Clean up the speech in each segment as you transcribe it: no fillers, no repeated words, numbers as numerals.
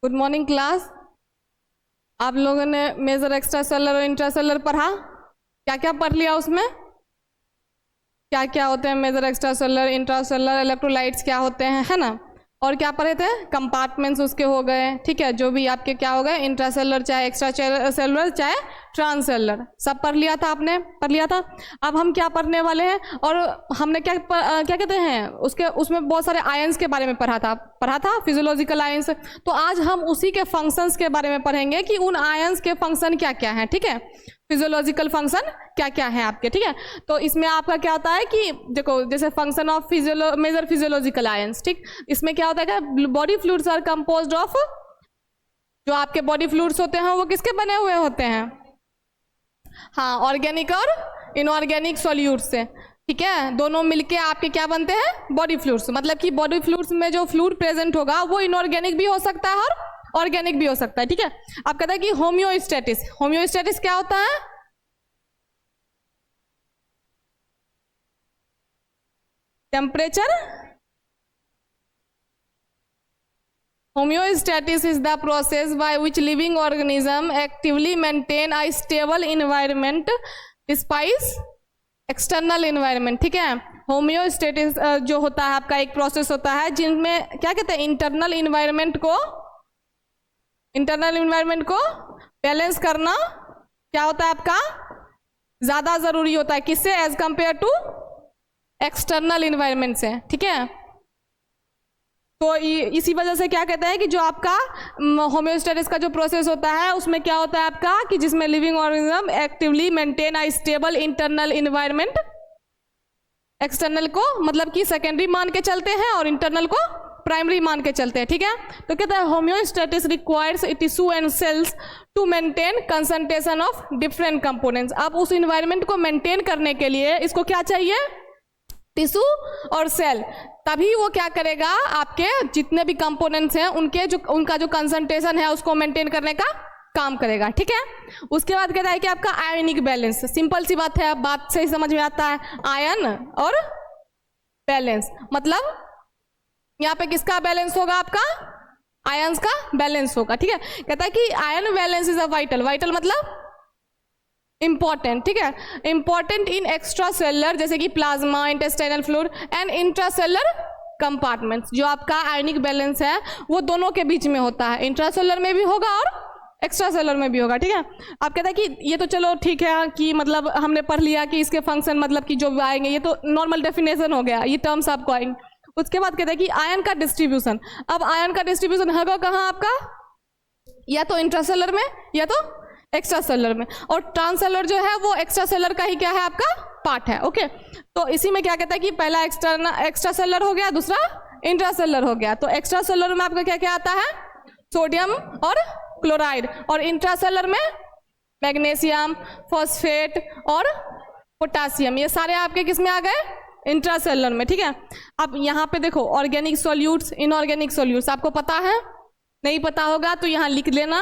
Good morning class. आप लोगों ने मेजर एक्स्ट्रा सेलर और इंट्रासेलर पढ़ा, क्या क्या पढ़ लिया उसमें? क्या क्या होते हैं major extracellular, intracellular, electrolytes क्या होते हैं, है ना। और क्या पढ़े थे? कंपार्टमेंट्स उसके हो गए, ठीक है, जो भी आपके क्या हो गए, इंट्रासेलर चाहे एक्स्ट्रा सेलुलर चाहे ट्रांससेलर, सब पढ़ लिया था आपने, पढ़ लिया था। अब हम क्या पढ़ने वाले हैं, और हमने क्या क्या कहते हैं उसके, उसमें बहुत सारे आयंस के बारे में पढ़ा था फिजियोलॉजिकल आयंस। तो आज हम उसी के फंक्शंस के बारे में पढ़ेंगे कि उन आयंस के फंक्शन क्या क्या हैं, ठीक है, फिजियोलॉजिकल फंक्शन क्या क्या है आपके, ठीक है। तो इसमें आपका क्या होता है कि देखो, जैसे function of major physiological ions, ठीक, इसमें क्या होता है कि body fluids are composed of, जो आपके बॉडी फ्लूइड्स होते हैं वो किसके बने हुए होते हैं? हाँ, ऑर्गेनिक और इनऑर्गेनिक सॉल्यूट्स से, ठीक है, दोनों मिलके आपके क्या बनते हैं? Body fluids. मतलब कि बॉडी फ्लूइड्स में जो फ्लूइड प्रेजेंट होगा वो इनऑर्गेनिक भी हो सकता है और ऑर्गेनिक भी हो सकता है, ठीक है। आप कहते हैं कि होम्योस्टेटिस, होम्योस्टेटिस क्या होता है? Temperature. Homeostasis is the process by which living organism actively maintain a stable environment despite external environment, ठीक है। होम्योस्टेटिस जो होता है आपका एक प्रोसेस होता है जिनमें क्या कहते हैं, इंटरनल इन्वायरमेंट को बैलेंस करना क्या होता है आपका, ज्यादा जरूरी होता है, किससे? As compare to external environment से, ठीक है। तो इसी वजह से क्या कहते हैं कि जो आपका होम्योस्टेटिस का जो प्रोसेस होता है उसमें क्या होता है आपका, कि जिसमें living organism actively maintain a stable internal environment, external को मतलब कि सेकेंडरी मान के चलते हैं और इंटरनल को प्राइमरी मान के चलते हैं, ठीक है। तो कहता है homeostasis requires tissue and cells to maintain concentration of different components. अब उस इन्वायरमेंट को मेंटेन करने के लिए इसको क्या चाहिए? टिश्यू और सेल, तभी वो क्या करेगा, आपके जितने भी कंपोनेंट्स हैं उनका जो कंसंट्रेशन है उसको मेंटेन करने का काम करेगा, ठीक है। उसके बाद कहता है कि आपका आयनिक बैलेंस, सिंपल सी बात है, बात से ही समझ में आता है, आयन और बैलेंस, मतलब यहाँ पे किसका बैलेंस होगा? आपका आयंस का बैलेंस होगा, ठीक है। कहता है कि ion balance is a vital, vital मतलब इंपॉर्टेंट, ठीक है, इंपॉर्टेंट इन एक्स्ट्रा सेलर जैसे कि plasma, intestinal fluid and intracellular compartments. जो आपका आयनिक बैलेंस है वो दोनों के बीच में होता है, इंट्रासेलर में भी होगा और एक्स्ट्रा सेलर में भी होगा, ठीक है। आप कहते हैं कि ये तो चलो ठीक है कि मतलब हमने पढ़ लिया कि इसके फंक्शन मतलब कि जो आएंगे, ये तो नॉर्मल डेफिनेशन हो गया, ये टर्म्स आपको आएंगे। उसके बाद कहते हैं कि आयन का डिस्ट्रीब्यूशन, अब आयन का डिस्ट्रीब्यूशन होगा कहाँ आपका? या तो इंट्रासेलर में या तो एक्स्ट्रा सेलर में, और ट्रांससेलर जो है वो एक्स्ट्रा सेलर का ही क्या है आपका पार्ट है, ओके। तो इसी में क्या कहता है कि पहला एक्स्ट्रा सेलर हो गया, दूसरा इंट्रासेलर हो गया। तो एक्स्ट्रा सेलर में आपका क्या क्या आता है? सोडियम और क्लोराइड, और इंट्रासेलर में मैग्नीशियम, फॉस्फेट और पोटासियम, ये सारे आपके किस में आ गए? इंट्रासेलर में, ठीक है। अब यहाँ पे देखो, ऑर्गेनिक सॉल्यूट्स, इनऑर्गेनिक सॉल्यूट्स आपको पता है? नहीं पता होगा तो यहाँ लिख लेना,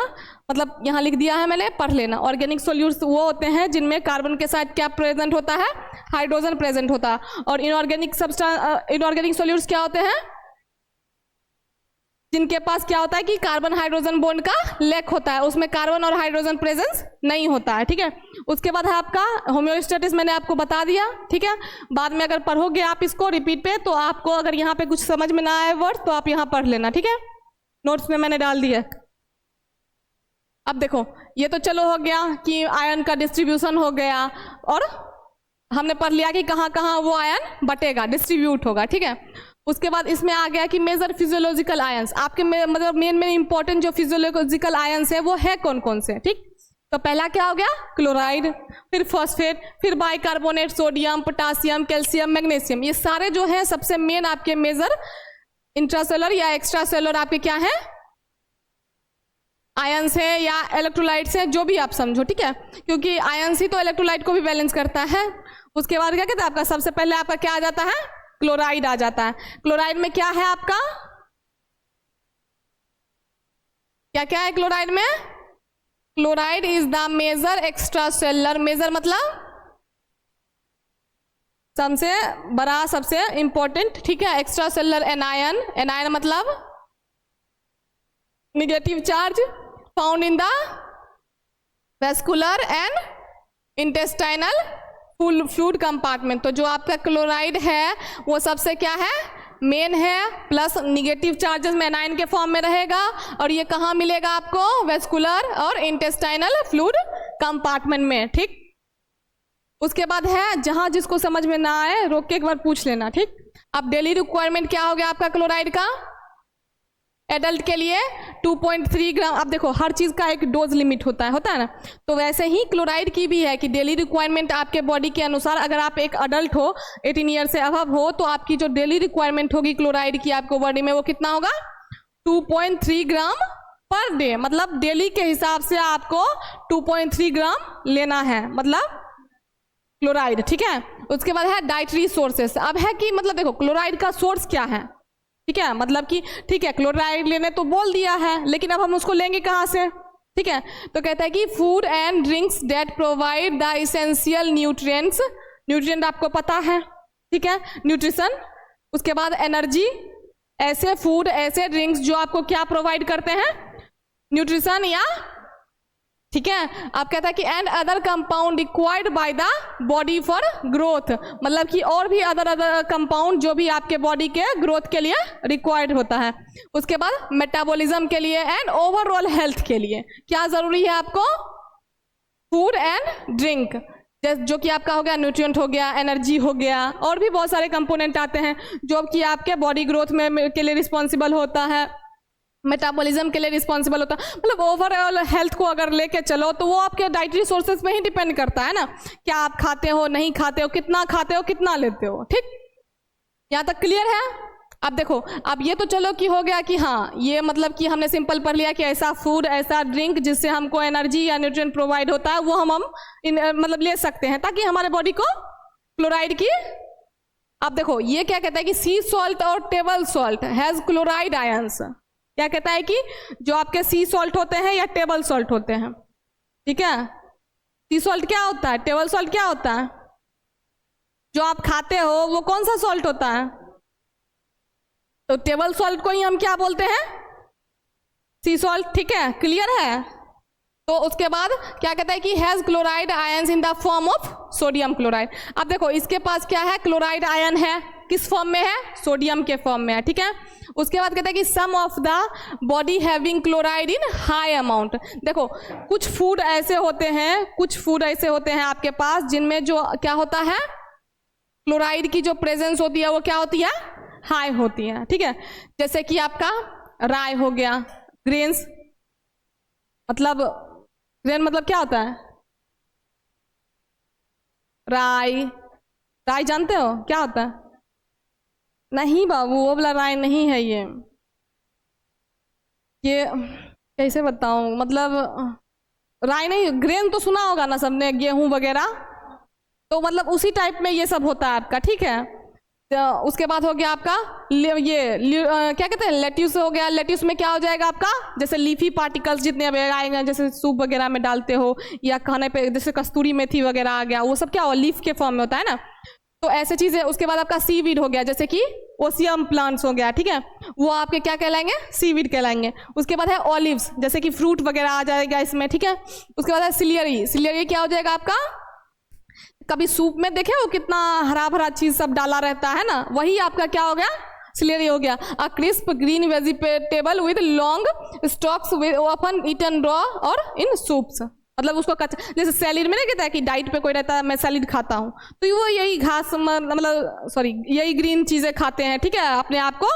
मतलब यहाँ लिख दिया है मैंने, पढ़ लेना। ऑर्गेनिक सॉल्यूट्स वो होते हैं जिनमें कार्बन के साथ क्या प्रेजेंट होता है? हाइड्रोजन प्रेजेंट होता है। और इनऑर्गेनिक सॉल्यूट्स क्या होते हैं? जिनके पास क्या होता है कि कार्बन हाइड्रोजन बॉन्ड का लैक होता है, उसमें कार्बन और हाइड्रोजन प्रेजेंस नहीं होता है, ठीक है। उसके बाद है आपका होम्योस्टेटिस, मैंने आपको बता दिया, ठीक है। बाद में अगर पढ़ोगे आप इसको रिपीट पे, तो आपको अगर यहाँ पे कुछ समझ में ना आए वर्ड तो आप यहाँ पढ़ लेना, ठीक है, नोट्स में मैंने डाल दिया। अब देखो, ये तो चलो हो गया कि आयन का डिस्ट्रीब्यूशन हो गया, और हमने पढ़ लिया कि कहाँ कहाँ वो आयन बटेगा, डिस्ट्रीब्यूट होगा, ठीक है। उसके बाद इसमें आ गया कि मेजर फिजियोलॉजिकल आयंस, आपके मतलब मेन इंपॉर्टेंट जो फिजियोलॉजिकल आयंस है वो है कौन कौन से, ठीक। तो पहला क्या हो गया? क्लोराइड, फिर फॉस्फेट, फिर bicarbonate, sodium, potassium, calcium, magnesium, ये सारे जो है सबसे मेन आपके मेजर इंट्रासेलर या एक्स्ट्रा सेलर आपके क्या है? आयंस है या इलेक्ट्रोलाइट्स है, जो भी आप समझो, ठीक है, क्योंकि आयंस ही तो इलेक्ट्रोलाइट को भी बैलेंस करता है। उसके बाद क्या कहते हैं आपका, सबसे पहले आपका क्या आ जाता है? क्लोराइड आ जाता है। क्लोराइड में क्या है आपका, क्या क्या है क्लोराइड में? Chloride is the major extracellular, major मतलब सबसे बड़ा, सबसे इंपॉर्टेंट, ठीक है, एक्स्ट्रा सेलर एनायन, एनायन मतलब negative charge found in the vascular and intestinal fluid compartment. तो जो आपका क्लोराइड है वो सबसे क्या है, मेन है, प्लस निगेटिव चार्जेस में एनाइन के फॉर्म में रहेगा, और ये कहाँ मिलेगा आपको, वेस्कुलर और इंटेस्टाइनल फ्लूइड कंपार्टमेंट में। ठीक, उसके बाद है, जहां जिसको समझ में ना आए रोक के एक बार पूछ लेना। ठीक, अब डेली रिक्वायरमेंट क्या हो गया आपका क्लोराइड का, एडल्ट के लिए 2.3 ग्राम। अब देखो हर चीज का एक डोज लिमिट होता है ना, तो वैसे ही क्लोराइड की भी है कि डेली रिक्वायरमेंट आपके बॉडी के अनुसार, अगर आप एक अडल्ट हो 18 ईयर से अबव हो, तो आपकी जो डेली रिक्वायरमेंट होगी क्लोराइड की आपको बॉडी में, वो कितना होगा, 2.3 ग्राम पर डे। मतलब डेली के हिसाब से आपको 2.3 ग्राम लेना है, मतलब क्लोराइड। ठीक है, उसके बाद है डाइटरी सोर्सेस। अब है कि मतलब देखो क्लोराइड का सोर्स क्या है, ठीक है, मतलब कि ठीक है क्लोराइड लेने तो बोल दिया है, लेकिन अब हम उसको लेंगे कहाँ से। ठीक है, तो कहता है कि food and drinks that provide the essential nutrients, nutrient आपको पता है, ठीक है, न्यूट्रिशन। उसके बाद एनर्जी, ऐसे फूड ऐसे ड्रिंक्स जो आपको क्या प्रोवाइड करते हैं, न्यूट्रिशन या, ठीक है। आप कहता है कि and other compound required by the body for growth, मतलब कि और भी अदर कंपाउंड जो भी आपके बॉडी के ग्रोथ के लिए रिक्वायर्ड होता है। उसके बाद मेटाबॉलिज्म के लिए एंड ओवरऑल हेल्थ के लिए क्या जरूरी है आपको, फूड एंड ड्रिंक, जो कि आपका हो गया न्यूट्रिएंट हो गया, एनर्जी हो गया, और भी बहुत सारे कंपोनेंट आते हैं जो कि आपके बॉडी ग्रोथ में के लिए रिस्पॉन्सिबल होता है, मेटाबॉलिज्म के लिए रिस्पॉन्सिबल होता है। मतलब ओवरऑल हेल्थ को अगर लेके चलो तो वो आपके डाइटरी सोर्सेज में ही डिपेंड करता है ना, क्या आप खाते हो, नहीं खाते हो, कितना खाते हो, कितना लेते हो। ठीक, यहाँ तक क्लियर है। अब देखो, अब ये तो चलो कि हो गया कि हाँ, ये मतलब कि हमने सिंपल पढ़ लिया कि ऐसा फूड ऐसा ड्रिंक जिससे हमको एनर्जी या न्यूट्रिएंट प्रोवाइड होता है, वो हम मतलब ले सकते हैं ताकि हमारे बॉडी को क्लोराइड की। अब देखो ये क्या कहता है कि सी सॉल्ट और table salt has chloride ions. क्या कहता है कि जो आपके सी सॉल्ट होते हैं या टेबल सॉल्ट होते हैं, ठीक है, सी सॉल्ट क्या होता है, टेबल सॉल्ट क्या होता है, जो आप खाते हो वो कौन सा सॉल्ट होता है, तो टेबल सॉल्ट को ही हम क्या बोलते हैं, सी सॉल्ट। ठीक है, क्लियर है। तो उसके बाद क्या कहता है कि has chloride ions in the form of sodium chloride. अब देखो इसके पास क्या है, क्लोराइड आयन है, किस फॉर्म में है, सोडियम के फॉर्म में है। ठीक है, उसके बाद कहता है कि sum of the body having chloride in high amount. देखो कुछ फूड ऐसे होते हैं आपके पास जिनमें जो क्या होता है, क्लोराइड की जो प्रेजेंस होती है वो क्या होती है, हाई होती है। ठीक है, जैसे कि आपका राई हो गया, ग्रेन्स, मतलब ग्रेन मतलब क्या होता है, राई जानते हो क्या होता है, नहीं बाबू वो वाला राय नहीं है, ये कैसे बताऊं, मतलब राय नहीं, ग्रेन तो सुना होगा ना सबने, गेहूं वगैरह, तो मतलब उसी टाइप में ये सब होता है आपका। ठीक है, तो उसके बाद हो गया आपका क्या कहते हैं, लेट्यूस हो गया। लेट्यूस में क्या हो जाएगा आपका, जैसे लीफी पार्टिकल्स जितने आएंगे, जैसे सूप वगैरह में डालते हो या खाने पे, जैसे कस्तूरी मेथी वगैरह आ गया, वो सब क्या हो, लीफ के फॉर्म में होता है ना, तो ऐसे चीजें। उसके बाद आपका सीवीड हो गया, जैसे कि ओसियम प्लांट्स हो गया, ठीक है, वो आपके क्या कहलाएंगे, सीवीड कहलाएंगे। उसके बाद है ऑलिव्स, जैसे कि फ्रूट वगैरह आ जाएगा इसमें। ठीक है, उसके बाद है सिलियरी। सिलियरी क्या हो जाएगा आपका, कभी सूप में देखे हो कितना हरा भरा चीज सब डाला रहता है ना, वही आपका क्या हो गया, सिलियरी हो गया। A crisp green vegetable with long stalks often eaten raw और इन सूप्स, मतलब उसको कच्चा, जैसे सैलिड में नहीं कहता है कि डाइट पे कोई रहता है मैं सैलिड खाता हूँ, तो वो यही घास मतलब यही ग्रीन चीजें खाते हैं। ठीक है, अपने आप को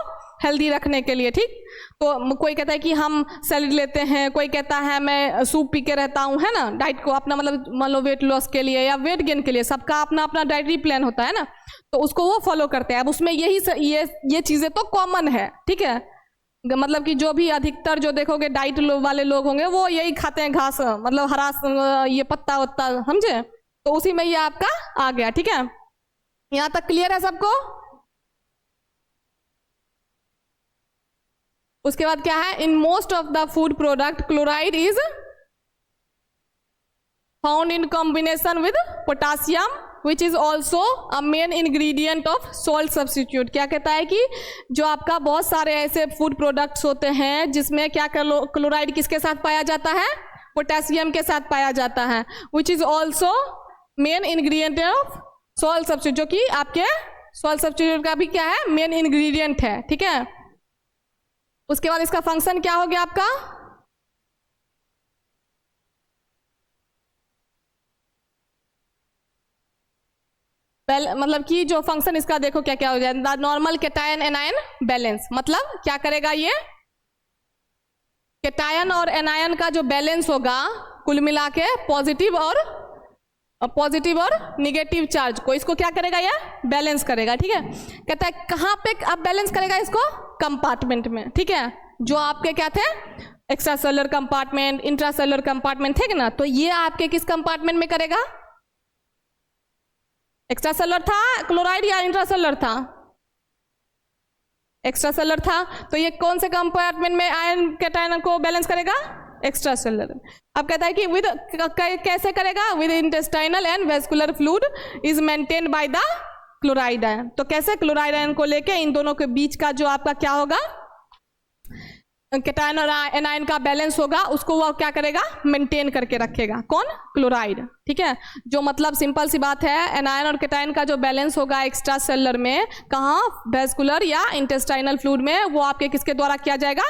हेल्दी रखने के लिए। ठीक, तो कोई कहता है कि हम सैलिड लेते हैं, कोई कहता है मैं सूप पी के रहता हूँ, है ना, डाइट को अपना मतलब मान लो वेट लॉस के लिए या वेट गेन के लिए, सबका अपना अपना डाइटरी प्लान होता है ना, तो उसको वो फॉलो करते हैं। अब उसमें ये चीजें तो कॉमन है। ठीक है, मतलब कि जो भी अधिकतर जो देखोगे डाइट वाले लोग होंगे वो यही खाते हैं, घास मतलब हरा ये पत्ता वत्ता, समझे, तो उसी में ये आपका आ गया। ठीक है, यहां तक क्लियर है सबको। उसके बाद क्या है, in most of the food product chloride is found in combination with potassium which is also a main ingredient of salt substitute. क्या कहता है कि जो आपका बहुत सारे ऐसे फूड प्रोडक्ट्स होते हैं जिसमें क्या क्लोराइड किसके साथ पाया जाता है, पोटेशियम के साथ पाया जाता है, which is also main ingredient of salt substitute, जो कि आपके सॉल्ट सब्स्टिट्यूट का भी क्या है, मेन इंग्रेडिएंट है। ठीक है, उसके बाद इसका फंक्शन क्या हो गया आपका, मतलब कि जो फंक्शन इसका देखो क्या क्या हो जाए, नॉर्मल कैटायन एनायन बैलेंस। मतलब क्या करेगा ये, कैटायन और एनायन का जो बैलेंस होगा कुल मिला के पॉजिटिव और निगेटिव चार्ज को, इसको क्या करेगा, ये बैलेंस करेगा। ठीक है, कहता है कहाँ पे अब बैलेंस करेगा इसको, कंपार्टमेंट में। ठीक है, जो आपके क्या थे, extra cellular compartment, intra cellular compartment थे ना, तो ये आपके किस कंपार्टमेंट में करेगा, एक्स्ट्रा सेलुलर था क्लोराइड या इंट्रा सेलुलर था, एक्स्ट्रा सेलुलर था, तो ये कौन से कंपार्टमेंट में आयन कैटायन को बैलेंस करेगा, एक्स्ट्रा सेलुलर। अब कहता है कि विद कैसे करेगा, with intestinal and vascular fluid is maintained by the chloride ion. तो कैसे, क्लोराइड आयन को लेके इन दोनों के बीच का जो आपका क्या होगा, कैटायन और एनायन का बैलेंस होगा, उसको वो क्या करेगा, मेंटेन करके रखेगा। कौन, क्लोराइड। ठीक है, जो मतलब सिंपल सी बात है, एनायन और कैटायन का जो बैलेंस होगा एक्स्ट्रा सेलुलर में, कहाँ, वेस्कुलर या इंटेस्टाइनल फ्लूइड में, वो आपके किसके द्वारा किया जाएगा,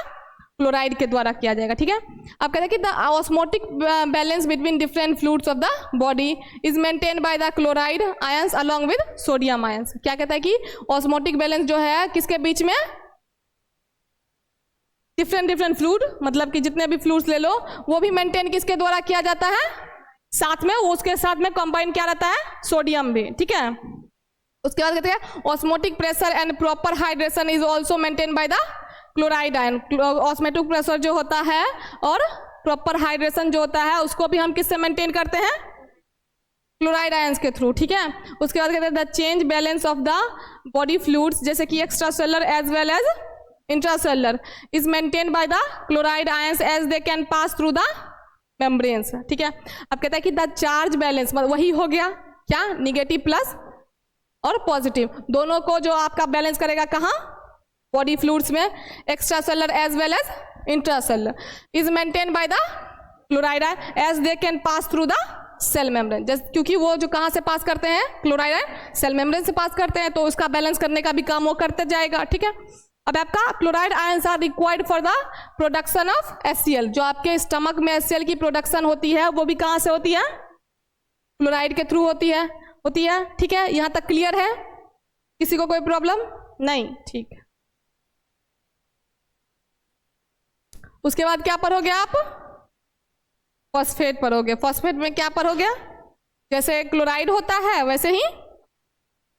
क्लोराइड के द्वारा किया जाएगा। ठीक है, अब कहते हैं कि the osmotic balance between different fluids of the body is maintained by the chloride ions along with sodium ions. क्या कहता है कि ऑस्मोटिक बैलेंस जो है किसके बीच में, डिफरेंट फ्लूइड, मतलब कि जितने भी फ्लूइड्स ले लो वो भी मेंटेन किसके द्वारा किया जाता है, साथ में उसके साथ में कंबाइन क्या रहता है, सोडियम भी। ठीक है, उसके बाद कहते हैं osmotic pressure and proper hydration is also maintain by the chloride ion. Osmotic pressure जो होता है और प्रॉपर हाइड्रेशन जो होता है उसको भी हम किससे मेंटेन करते हैं, क्लोराइड आयंस के थ्रू। ठीक है, उसके बाद कहते हैं the change balance of the body fluids, जैसे कि extra cellular as well as intracellular is maintained by the chloride ions as they can pass through the membranes. ठीक है, अब कहता है कि द चार्ज बैलेंस, मतलब वही हो गया क्या, निगेटिव प्लस और पॉजिटिव दोनों को जो आपका बैलेंस करेगा, कहाँ, बॉडी फ्लूइड्स में, extra cellular as well as intracellular is maintained by the chloride ion as they can pass through the cell membrane. क्योंकि वो जो कहाँ से पास करते हैं, क्लोराइड आयन सेल मेम्ब्रेन से पास करते हैं, तो उसका बैलेंस करने का भी काम वो करते जाएगा। ठीक है, अब आपका chloride ions are required for the production of HCl। जो आपके स्टमक में HCl की प्रोडक्शन होती है वो भी कहाँ से होती है, क्लोराइड के थ्रू होती है। ठीक है, यहां तक क्लियर है, किसी को कोई प्रॉब्लम नहीं। ठीक है, उसके बाद क्या पर हो गया आप, फॉस्फेट पर हो गया। फॉस्फेट में क्या पर हो गया, जैसे क्लोराइड होता है वैसे ही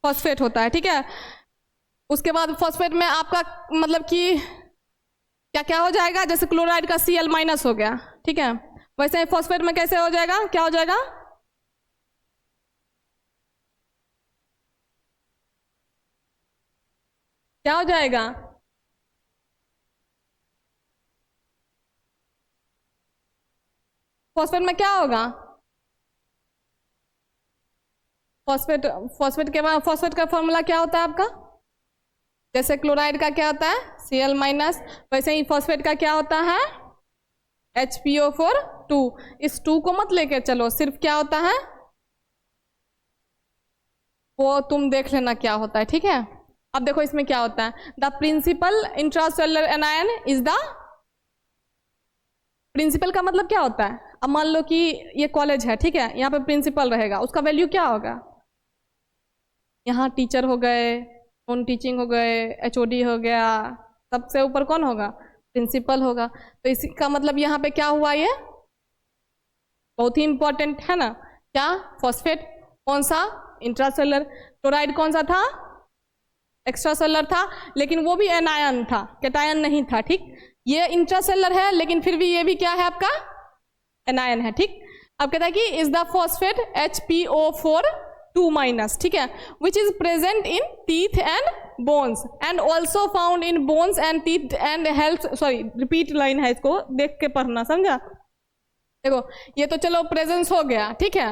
फॉस्फेट होता है। ठीक है, उसके बाद फॉस्फेट में आपका मतलब कि क्या क्या हो जाएगा, जैसे क्लोराइड का Cl माइनस हो गया। ठीक है, वैसे फॉस्फेट में कैसे हो जाएगा, क्या हो जाएगा, क्या हो जाएगा, फॉस्फेट में क्या होगा, फॉस्फेट के बाद फॉस्फेट का फॉर्मूला क्या होता है आपका, जैसे क्लोराइड का क्या होता है Cl माइनस, वैसे ही फॉस्फेट का क्या होता है HPO4 2। इस 2 को मत लेके चलो, सिर्फ क्या होता है वो तुम देख लेना क्या होता है। ठीक है, अब देखो इसमें क्या होता है, the principal intracellular anion is the, principal का मतलब क्या होता है, अब मान लो कि ये कॉलेज है, ठीक है, यहाँ पे प्रिंसिपल रहेगा, उसका वैल्यू क्या होगा, यहाँ टीचर हो गए, नॉन टीचिंग हो गए, HOD हो गया, सबसे ऊपर कौन होगा, प्रिंसिपल होगा। तो इसका मतलब यहाँ पे क्या हुआ, ये बहुत ही इंपॉर्टेंट है ना, क्या, फॉस्फेट कौन सा, इंट्रासेलुलर, क्लोराइड कौन सा था, एक्स्ट्रासेलुलर था, लेकिन वो भी एनायन था, कैटायन नहीं था। ठीक, ये इंट्रासेलुलर है लेकिन फिर भी ये भी क्या है आपका, एनायन है। ठीक, अब कहता है कि is the phosphate HPO4 2 minus. ठीक है, which is present in teeth and bones and also found in bones and teeth and health, sorry repeat line है, इसको देख के पढ़ना, समझा। देखो ये तो चलो प्रेजेंस हो गया, ठीक है,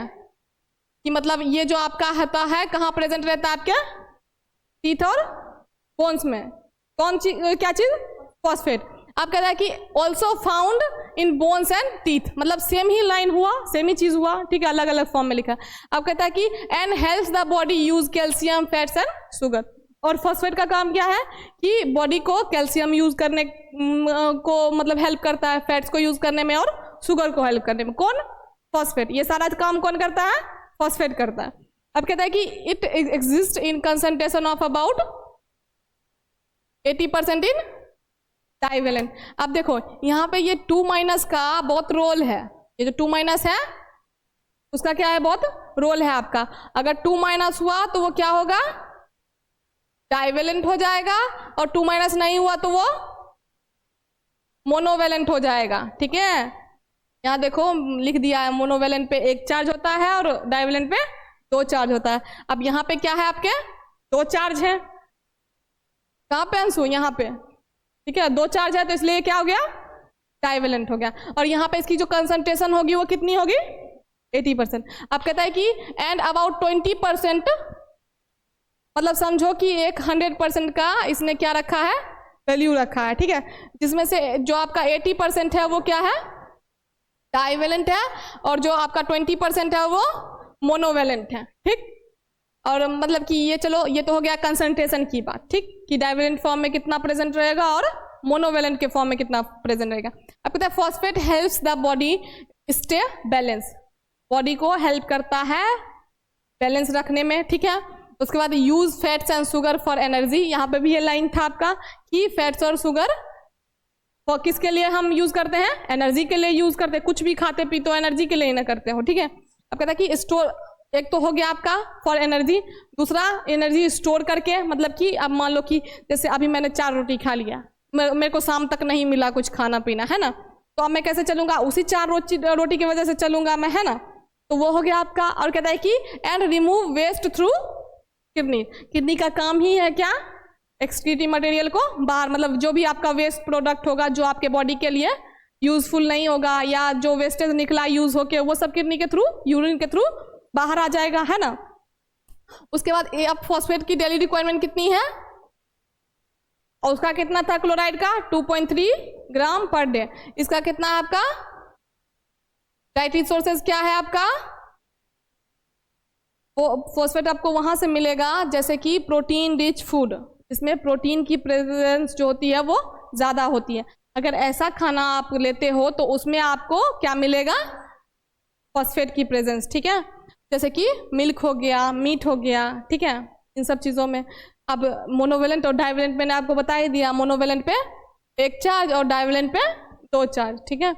कि मतलब ये जो आपका होता है कहाँ प्रेजेंट रहता है आपके टीथ और बोन्स में, कौन चीज, क्या चीज, फॉस्फेट। आप कहता है कि also found in bones and teeth, मतलब सेम ही लाइन हुआ, सेम ही चीज हुआ, ठीक है, अलग अलग फॉर्म में लिखा। अब कहता है कि and helps the body use calcium, fats and sugar. और फॉस्फेट का काम क्या है कि बॉडी को कैल्शियम यूज करने को मतलब हेल्प करता है, फैट्स को यूज करने में और शुगर को हेल्प करने में। कौन, फॉस्फेट। ये सारा काम कौन करता है, फॉस्फेट करता है। अब कहता है कि it exist in concentration of about 80% in divalent. अब देखो यहाँ पे ये 2- का बहुत रोल है, ये जो 2- है उसका क्या है, बहुत रोल है आपका। अगर 2- हुआ तो वो क्या होगा, डाइवेलेंट हो जाएगा, और 2- नहीं हुआ तो वो मोनोवेलेंट हो जाएगा, ठीक है। यहाँ देखो लिख दिया है, मोनोवेलेंट पे 1 चार्ज होता है और डाइवेलेंट पे 2 चार्ज होता है। अब यहाँ पे क्या है आपके 2 चार्ज है, कहाँ पे अंशु, यहाँ पे, ठीक है, 2 चार्ज है तो इसलिए क्या हो गया, डाइवेलेंट हो गया। और यहाँ पे इसकी जो कंसंट्रेशन होगी वो कितनी होगी, 80%। अब कहता है कि एंड अबाउट 20%, मतलब समझो कि एक 100% का इसने क्या रखा है, वैल्यू रखा है, ठीक है, जिसमें से जो आपका 80% है वो क्या है, डाइवेलेंट है, और जो आपका 20% है वो मोनोवेलेंट है, ठीक। और मतलब कि ये चलो ये तो हो गया कंसंट्रेशन की बात, ठीक, कि डाइवेलेंट फॉर्म में कितना प्रेजेंट रहेगा और मोनोवेलेंट के फॉर्म में कितना प्रेजेंट रहेगा। अब कहता है phosphate helps the body stay balance, body को हेल्प करता है बैलेंस रखने में, ठीक है। उसके बाद use fats and sugar for energy, यहाँ पे भी ये लाइन था आपका कि फैट्स और शुगर किसके लिए हम यूज करते हैं, एनर्जी के लिए यूज करते हैं, कुछ भी खाते पीते हो एनर्जी के लिए ना करते हो, ठीक है। अब कहता है कि स्टोर, एक तो हो गया आपका फॉर एनर्जी, दूसरा एनर्जी स्टोर करके, मतलब कि अब मान लो कि जैसे अभी मैंने 4 रोटी खा लिया, मेरे को शाम तक नहीं मिला कुछ खाना पीना, है ना, तो अब मैं कैसे चलूंगा, उसी 4 रोटी की वजह से चलूंगा मैं, है ना, तो वो हो गया आपका। और कहता है कि and remove waste through kidney, kidney का काम ही है क्या, एक्सक्रीटिव मटेरियल को बाहर, मतलब जो भी आपका वेस्ट प्रोडक्ट होगा जो आपके बॉडी के लिए यूजफुल नहीं होगा या जो वेस्टेज निकला यूज होके, वो सब किडनी के थ्रू, यूरिन के थ्रू बाहर आ जाएगा, है ना। उसके बाद ए अब फॉस्फेट की डेली रिक्वायरमेंट कितनी है, और उसका कितना था क्लोराइड का 2.3 ग्राम पर डे। इसका कितना है आपका, डाइटरी सोर्सेज क्या है आपका, वो फॉस्फेट आपको वहां से मिलेगा जैसे कि प्रोटीन रिच फूड, इसमें प्रोटीन की प्रेजेंस जो होती है वो ज़्यादा होती है। अगर ऐसा खाना आप लेते हो तो उसमें आपको क्या मिलेगा, फॉस्फेट की प्रेजेंस, ठीक है, जैसे कि मिल्क हो गया, मीट हो गया, ठीक है, इन सब चीज़ों में। अब मोनोवेलेंट और डाइवेलेंट मैंने आपको बता ही दिया, मोनोवेलेंट पे 1 चार्ज और डाइवेलेंट पे 2 चार्ज, ठीक है।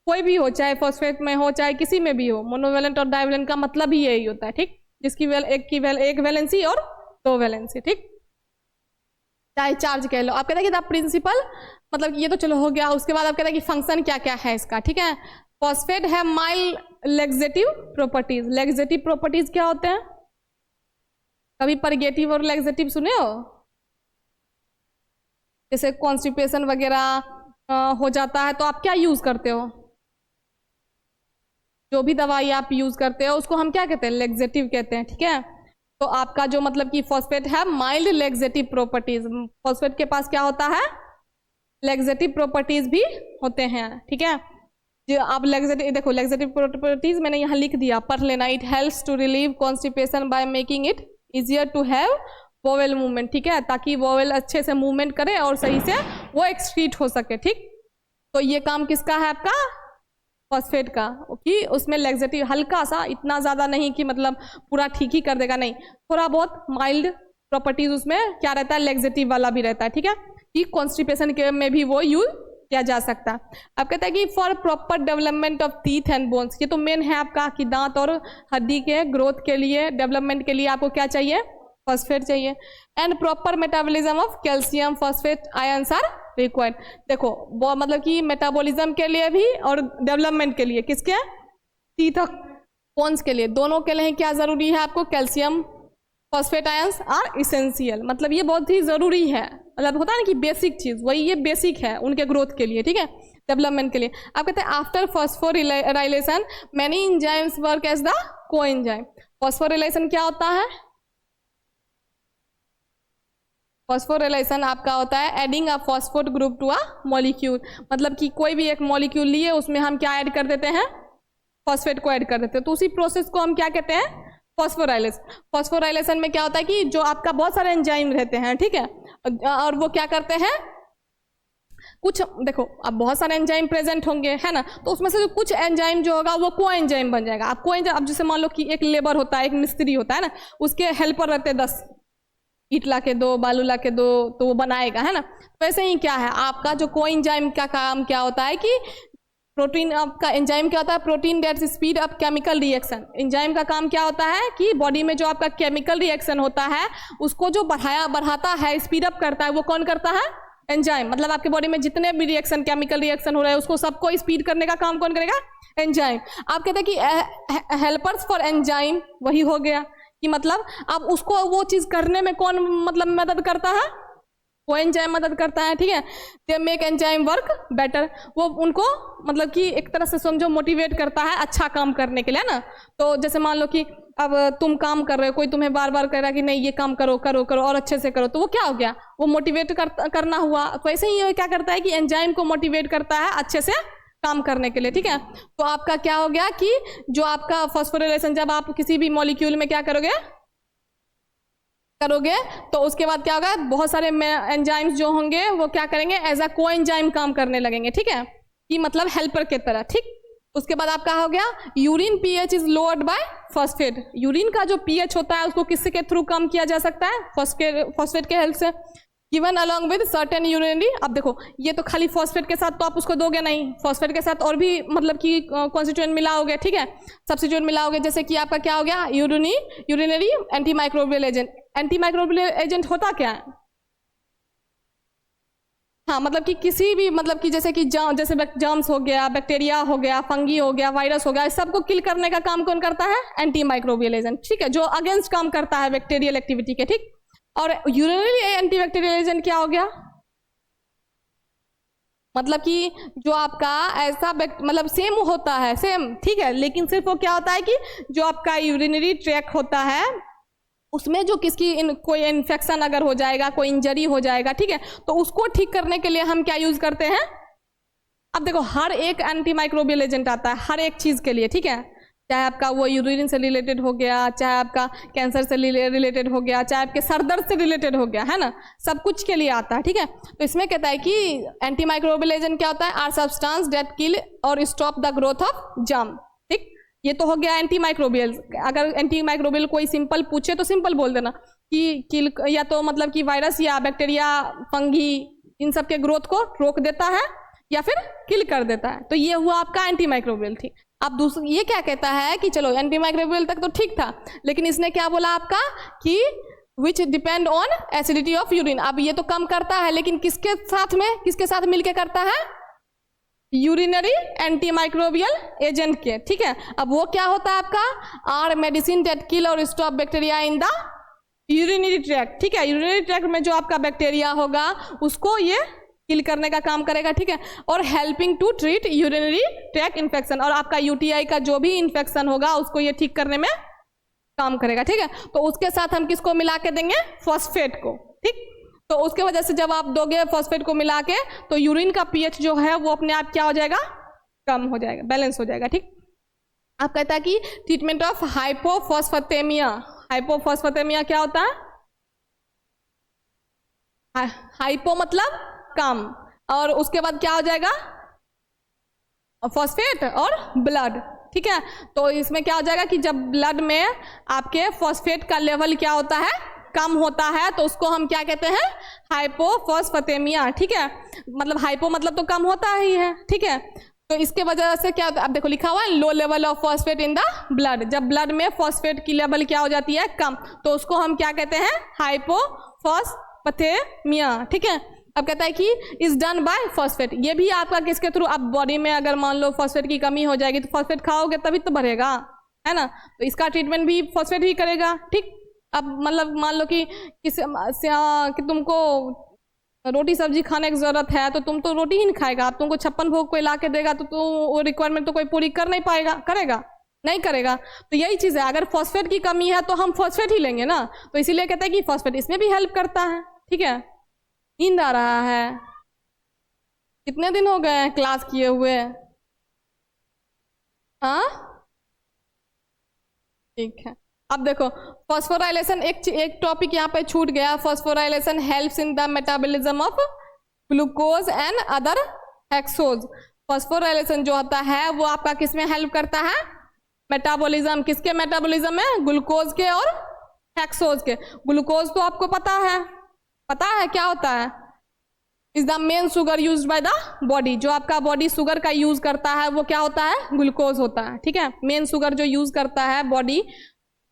कोई भी हो, चाहे फॉस्फेट में हो चाहे किसी में भी हो, मोनोवेलेंट और डाइवेलेंट का मतलब ही यही होता है, ठीक, जिसकी एक वैलेंसी और 2 वैलेंसी, ठीक, चाहे चार्ज कह लो। आप कहते हैं कि द प्रिंसिपल, मतलब ये तो चलो हो गया। उसके बाद आप कहते हैं कि फंक्शन क्या क्या है इसका, ठीक है। फॉस्फेट है mild laxative properties, laxative properties क्या होते हैं, कभी परगेटिव और लेक्सेटिव सुने हो, जैसे कॉन्स्टिपेशन वगैरह हो जाता है तो आप क्या यूज करते हो, जो भी दवाई आप यूज करते हो उसको हम क्या कहते हैं, लेक्सेटिव कहते हैं, ठीक है। तो आपका जो मतलब कि फॉस्फेट है माइल्ड लेक्सेटिव प्रॉपर्टीज, फॉस्फेट के पास क्या होता है, लेक्सेटिव प्रॉपर्टीज भी होते हैं, ठीक है। जो आप लेक्सेटिव देखो, लेक्सेटिव प्रॉपर्टीज मैंने यहाँ लिख दिया, पढ़ लेना। It helps to relieve constipation by making it easier to have bowel movement, ठीक है, ताकि वोवेल अच्छे से मूवमेंट करे और सही से वो एक्सक्रीट हो सके, ठीक। तो ये काम किसका है आपका, फॉस्फेट का, कि उसमें लेक्सेटिव हल्का सा, इतना ज़्यादा नहीं कि मतलब पूरा ठीक ही कर देगा, नहीं, थोड़ा बहुत माइल्ड प्रॉपर्टीज उसमें क्या रहता है, लेक्सेटिव वाला भी रहता है, ठीक है, कि कॉन्स्टिपेशन के में भी वो यूज किया जा सकता है। अब कहता है कि for proper development of teeth and bones, ये तो मेन है आपका कि दांत और हड्डी के ग्रोथ के लिए, डेवलपमेंट के लिए आपको क्या चाहिए, फॉस्फेट चाहिए। And proper metabolism of calcium phosphate ions are required. देखो वो मतलब कि मेटाबॉलिज्म के लिए भी और डेवलपमेंट के लिए, किसके, टीथ और बोन्स के लिए, दोनों के लिए क्या जरूरी है आपको, calcium phosphate ions are essential, मतलब ये बहुत ही जरूरी है, मतलब होता है ना कि बेसिक चीज, वही ये बेसिक है उनके ग्रोथ के लिए, ठीक है, डेवलपमेंट के लिए। आप कहते हैं after phosphorylation many enzymes work as the coenzyme, phosphorylation क्या होता है? फॉस्फोरिलेशन आपका होता है adding a phosphate group to a molecule, मतलब कि कोई भी एक मॉलिक्यूल लिए उसमें हम क्या ऐड कर देते हैं? फॉस्फेट को ऐड कर देते हैं, तो उसी प्रोसेस को हम क्या कहते हैं? फॉस्फोराइलेशन। फॉस्फोराइलेशन में क्या होता है कि जो आपका बहुत सारे एंजाइम रहते हैं, ठीक है, और वो क्या करते हैं, कुछ देखो अब बहुत सारे एंजाइम प्रेजेंट होंगे, है ना, तो उसमें से जो कुछ एंजाइम जो होगा वो को एंजाइम बन जाएगा। अब को एंजाइम, अब जैसे मान लो कि एक लेबर होता है, एक मिस्त्री होता है ना, उसके हेल्पर रहते हैं 10, ईट ला के दो, बालू ला के दो, तो वो बनाएगा, है ना। वैसे ही क्या है आपका जो को एंजाइम का काम क्या होता है कि प्रोटीन, आपका एंजाइम क्या होता है? Protein that speed up chemical reaction. Enzyme का काम क्या होता है कि बॉडी में जो आपका केमिकल रिएक्शन होता है उसको जो बढ़ाता है, स्पीड अप करता है, वो कौन करता है? एंजाइम। मतलब आपके बॉडी में जितने भी रिएक्शन, केमिकल रिएक्शन हो रहे हैं उसको सबको स्पीड करने का काम कौन करेगा? एंजाइम। आप कहते हैं कि हेल्पर्स फॉर एंजाइम, वही हो गया कि मतलब अब उसको वो चीज करने में कौन मतलब मदद करता है? वो एंजाइम मदद करता है, ठीक है। They make enzyme work better, वो उनको मतलब कि एक तरह से समझो मोटिवेट करता है अच्छा काम करने के लिए, है ना। तो जैसे मान लो कि अब तुम काम कर रहे हो, कोई तुम्हें बार बार कह रहा है कि नहीं ये काम करो करो करो और अच्छे से करो, तो वो क्या हो गया? वो मोटिवेट करना हुआ। तो ऐसे ही क्या करता है कि एंजाइम को मोटिवेट करता है अच्छे से काम करने के लिए, ठीक है। तो आपका क्या हो गया कि जो आपका फॉस्फोरिलेशन, जब आप किसी भी मॉलिक्यूल में क्या करोगे तो उसके बाद क्या होगा? बहुत सारे एंजाइम्स जो होंगे वो क्या करेंगे? एज अ को एंजाइम काम करने लगेंगे, ठीक है, कि मतलब हेल्पर के तरह, ठीक। उसके बाद आपका हो गया urine pH is lowered by phosphate. Urine का जो पीएच होता है उसको किसके थ्रू कम किया जा सकता है? फॉस्फेट के हेल्प से। Given along with certain urinary, अब देखो ये तो खाली फॉस्फेट के साथ तो आप उसको दोगे नहीं, फॉस्फेट के साथ और भी मतलब कि कॉन्स्टिट्यूएंट मिलाओगे, ठीक है, सब्स्टिट्यूएंट मिलाओगे। जैसे कि आपका क्या हो गया? Urinary anti microbial agent. Anti microbial agent होता क्या है? हाँ, मतलब कि किसी भी मतलब कि जैसे कि जैसे जर्म्स हो गया, बैक्टीरिया हो गया, फंगी हो गया, वायरस हो गया, इस सबको किल करने का काम कौन करता है? एंटी माइक्रोबियल एजेंट, ठीक है, जो अगेंस्ट काम करता है बैक्टीरियल एक्टिविटी के, ठीक। और यूरिनरी एंटी बैक्टीरियल एजेंट क्या हो गया? मतलब कि जो आपका ऐसा मतलब सेम होता है, सेम, ठीक है, लेकिन सिर्फ वो क्या होता है कि जो आपका यूरिनरी ट्रैक होता है उसमें जो कोई इन्फेक्शन अगर हो जाएगा, कोई इंजरी हो जाएगा, ठीक है, तो उसको ठीक करने के लिए हम क्या यूज करते हैं? अब देखो हर एक एंटी माइक्रोबियल एजेंट आता है हर एक चीज के लिए, ठीक है, चाहे आपका वो यूरिन से रिलेटेड हो गया, चाहे आपका कैंसर से रिलेटेड हो गया, चाहे आपके सर दर्द से रिलेटेड हो गया, है ना, सब कुछ के लिए आता है, ठीक है। तो इसमें कहता है कि एंटी माइक्रोबियल एजेंट क्या होता है? आर सब्सटेंस दैट किल और stop the growth of germ, ठीक। ये तो हो गया एंटी माइक्रोबियल। अगर एंटी माइक्रोबियल कोई सिंपल पूछे तो सिंपल बोल देना कि किल, या तो मतलब कि वायरस या बैक्टीरिया, फंगी, इन सब के ग्रोथ को रोक देता है या फिर किल कर देता है। तो ये हुआ आपका एंटी माइक्रोबियल, ठीक। अब दूसरा ये क्या कहता है कि चलो एंटी माइक्रोबियल तक तो ठीक था, लेकिन इसने क्या बोला आपका कि विच depend on acidity of urine. अब ये तो कम करता है लेकिन किसके साथ मिलके करता है? यूरिनरी एंटी माइक्रोबियल एजेंट के, ठीक है। अब वो क्या होता है आपका? आर मेडिसिन दैट किल और stop bacteria in the urinary tract, ठीक है। यूरिनरी ट्रैक्ट में जो आपका बैक्टीरिया होगा उसको ये किल करने का काम करेगा, ठीक है। और helping to treat urinary tract infection, और आपका यूटीआई का जो भी इन्फेक्शन होगा उसको ये ठीक करने में काम करेगा, ठीक है। तो उसके साथ हम किसको मिला के देंगे? फॉस्फेट को, ठीक। तो उसके वजह से जब आप दोगे फॉस्फेट को मिला के तो यूरिन का पीएच जो है वो अपने आप क्या हो जाएगा? कम हो जाएगा, बैलेंस हो जाएगा, ठीक। आप कहता है कि ट्रीटमेंट ऑफ हाइपोफॉस्फेटेमिया। हाइपोफॉस्फेटेमिया क्या होता है? हाइपो मतलब कम, और उसके बाद क्या हो जाएगा? फॉस्फेट और ब्लड, ठीक है। तो इसमें क्या हो जाएगा कि जब ब्लड में आपके फॉस्फेट का लेवल क्या होता है? कम होता है, तो उसको हम क्या कहते हैं? हाइपोफॉस्फेटेमिया, ठीक है। मतलब हाइपो मतलब तो कम होता ही है, ठीक है। तो इसके वजह से क्या होता है? अब देखो लिखा हुआ है low level of phosphate in the blood. जब ब्लड में फॉस्फेट की लेवल क्या हो जाती है? कम, तो उसको हम क्या कहते हैं? हाइपोफॉस्फेटेमिया, ठीक है। अब कहता है कि इज डन बाय फॉस्फेट। ये भी आपका किसके थ्रू? अब बॉडी में अगर मान लो फॉस्फेट की कमी हो जाएगी तो फॉस्फेट खाओगे तभी तो बढ़ेगा, है ना। तो इसका ट्रीटमेंट भी फॉस्फेट ही करेगा, ठीक। अब मतलब मान लो कि तुमको रोटी सब्जी खाने की जरूरत है तो तुम तो रोटी ही नहीं खाएगा। अब तुमको 56 भोग कोई ला के देगा तो वो रिक्वायरमेंट तो कोई पूरी कर नहीं पाएगा, करेगा? नहीं करेगा। तो यही चीज़ है, अगर फॉस्फेट की कमी है तो हम फॉस्फेट ही लेंगे ना, तो इसीलिए कहते हैं कि फॉस्फेट इसमें भी हेल्प करता है। ठीक है, नींद आ रहा है, कितने दिन हो गए क्लास किए हुए? हाँ ठीक है। अब देखो फॉस्फोराइलेशन, एक टॉपिक यहाँ पे छूट गया, phosphorylation helps in the metabolism of glucose and other hexose. Phosphorylation जो होता है वो आपका किस में हेल्प करता है? मेटाबॉलिज्म, किसके मेटाबॉलिज्म में? ग्लूकोज के और हेक्सोज के। ग्लूकोज तो आपको पता है क्या होता है? Is the main sugar used by the body. जो आपका बॉडी शुगर का यूज करता है वो क्या होता है? ग्लूकोज होता है। ठीक है, मेन शुगर जो यूज करता है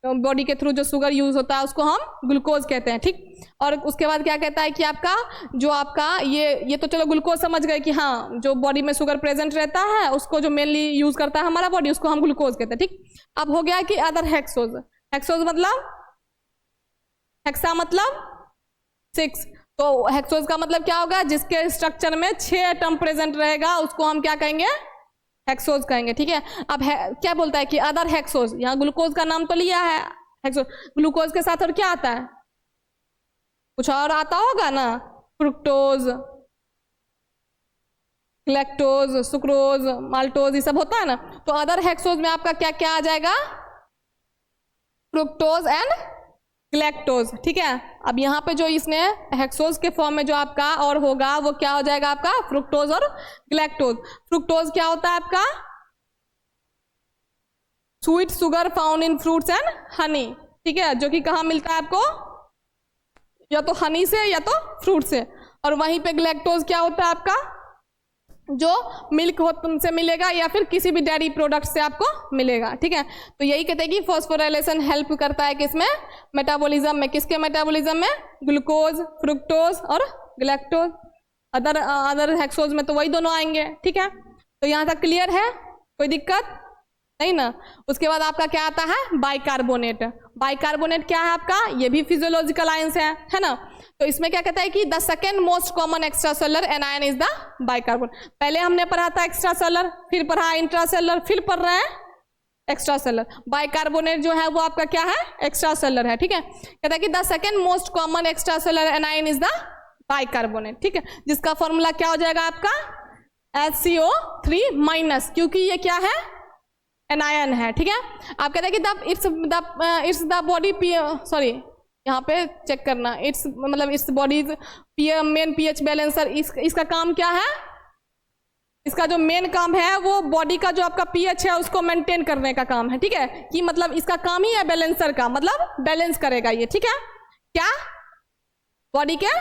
बॉडी के थ्रू जो शुगर यूज होता है उसको हम ग्लूकोज कहते हैं। ठीक, और उसके बाद क्या कहता है कि आपका जो आपका ये तो चलो ग्लूकोज समझ गए कि हाँ जो बॉडी में शुगर प्रेजेंट रहता है उसको जो मेनली यूज करता है हमारा बॉडी उसको हम ग्लूकोज कहते हैं। ठीक, अब हो गया कि अदर हेक्सोज। हेक्सोज मतलब, हेक्सा मतलब 6, तो हेक्सोज का मतलब क्या होगा? जिसके स्ट्रक्चर में 6 एटम प्रेजेंट रहेगा उसको हम क्या कहेंगे? हेक्सोज कहेंगे। ठीक है, अब क्या बोलता है कि अदर हेक्सोज, यहाँ ग्लूकोज का नाम तो लिया है हेक्सोज, ग्लूकोज के साथ और क्या आता है? कुछ और आता होगा ना, फ्रुक्टोज, लैक्टोज, सुक्रोज, माल्टोज, ये सब होता है ना। तो अदर हेक्सोज में आपका क्या क्या आ जाएगा? Fructose and galactose. ठीक है, अब यहाँ पे जो इसने हेक्सोज के फॉर्म में जो आपका और होगा वो क्या हो जाएगा आपका? फ्रुक्टोज और ग्लैक्टोज। फ्रुक्टोज क्या होता है आपका? Sweet sugar found in fruits and honey. ठीक है, जो कि कहाँ मिलता है आपको? या तो हनी से या तो फ्रूट से। और वहीं पे ग्लैक्टोज क्या होता है आपका? जो मिल्क से मिलेगा या फिर किसी भी डेयरी प्रोडक्ट से आपको मिलेगा। ठीक है, तो यही कहते हैं कि फॉस्फोराइलेशन हेल्प करता है किसमें? मेटाबॉलिज्म में। किसके मेटाबॉलिज्म में? ग्लूकोज, फ्रुक्टोज और ग्लैक्टोज। अदर हेक्सोज में तो वही दोनों आएंगे। ठीक है, तो यहाँ तक क्लियर है? कोई दिक्कत नहीं ना? उसके बाद आपका क्या आता है? बाइकार्बोनेट। बाइकार्बोनेट क्या है आपका? ये भी फिजियोलॉजिकल आयंस है ना। तो इसमें क्या कहता है कि the second most common extra cellular anion is the bicarbonate. पहले हमने पढ़ा था एक्स्ट्रा सेलर, फिर पढ़ा इंट्रा सेलर, फिर पढ़ रहे हैं एक्स्ट्रा सेलर। बाइकार्बोनेट जो है वो आपका क्या है? एक्स्ट्रा सेलर है। ठीक है, कहता है कि the second most common extra cellular anion is the bicarbonate. ठीक है, जिसका फॉर्मूला क्या हो जाएगा आपका? HCO3 माइनस, क्योंकि ये क्या है? एनायन है। ठीक है, आप कहते हैं कि इट्स द बॉडी सॉरी यहाँ पे चेक करना, इट्स मतलब its body main pH balancer. इसका काम क्या है? इसका जो मेन काम है वो बॉडी का जो आपका पीएच है उसको मेंटेन करने का काम है। ठीक है, कि मतलब इसका काम ही है बैलेंसर का, मतलब बैलेंस करेगा ये। ठीक है, क्या? बॉडी के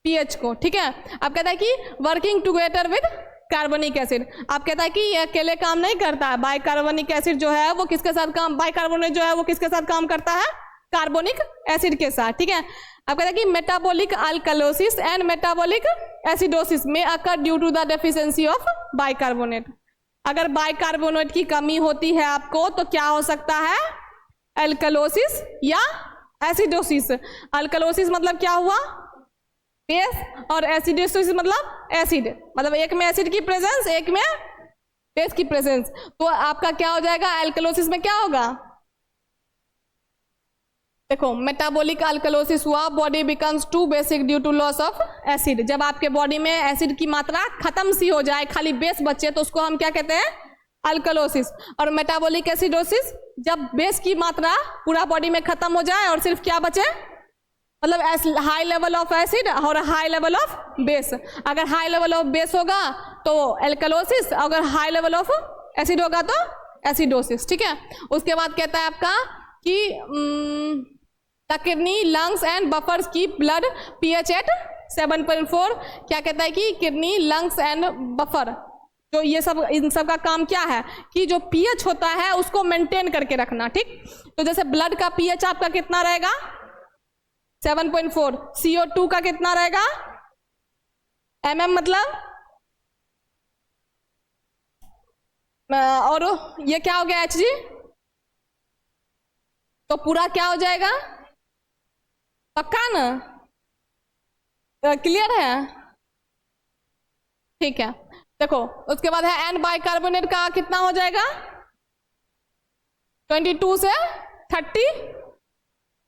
पीएच को। ठीक है, आप कहता है कि working together with carbonic acid. आप कहता है कि ये अकेले काम नहीं करता है। बाइकार्बोनिक एसिड जो है वो किसके साथ काम, बाइकार्बोनेट जो है वो किसके साथ काम करता है? कार्बोनिक एसिड के साथ। ठीक है, आप कहते हैं कि metabolic alkalosis and metabolic acidosis में occur due to the deficiency of bicarbonate. अगर बाइकार्बोनेट की कमी होती है आपको तो क्या हो सकता है? अल्कलोसिस या एसिडोसिस। अल्कलोसिस मतलब क्या हुआ? बेस, और एसिडोसिस मतलब एसिड, मतलब एक में एसिड की प्रेजेंस एक में बेस की प्रेजेंस। तो आपका क्या हो जाएगा? अल्कलोसिस में क्या होगा? देखो मेटाबॉलिक अल्कलोसिस हुआ, body becomes to basic due to loss of acid. जब आपके बॉडी में एसिड की मात्रा खत्म सी हो जाए, खाली बेस बचे, तो उसको हम क्या कहते हैं? अल्कलोसिस। और मेटाबॉलिक एसिडोसिस, जब बेस की मात्रा पूरा बॉडी में खत्म हो जाए और सिर्फ क्या बचे, मतलब हाई लेवल ऑफ एसिड और हाई लेवल ऑफ बेस। अगर हाई लेवल ऑफ बेस होगा तो अल्कलोसिस, अगर हाई लेवल ऑफ एसिड होगा तो एसिडोसिस। ठीक है, उसके बाद कहता है आपका कि the kidney, lungs and buffers की ब्लड पीएच एट 7.4। क्या कहता है कि किडनी, लंग्स एंड बफर जो ये सब, इन सब का काम क्या है कि जो पीएच होता है उसको मेंटेन करके रखना। ठीक, तो जैसे ब्लड का पीएच आपका कितना रहेगा? 7.4। CO2 का कितना रहेगा? मतलब, और ये क्या हो गया? Hg। तो पूरा क्या हो जाएगा? पक्का ना? क्लियर है? ठीक है, देखो उसके बाद है एन बाइकार्बोनेट का कितना हो जाएगा? 22 से 30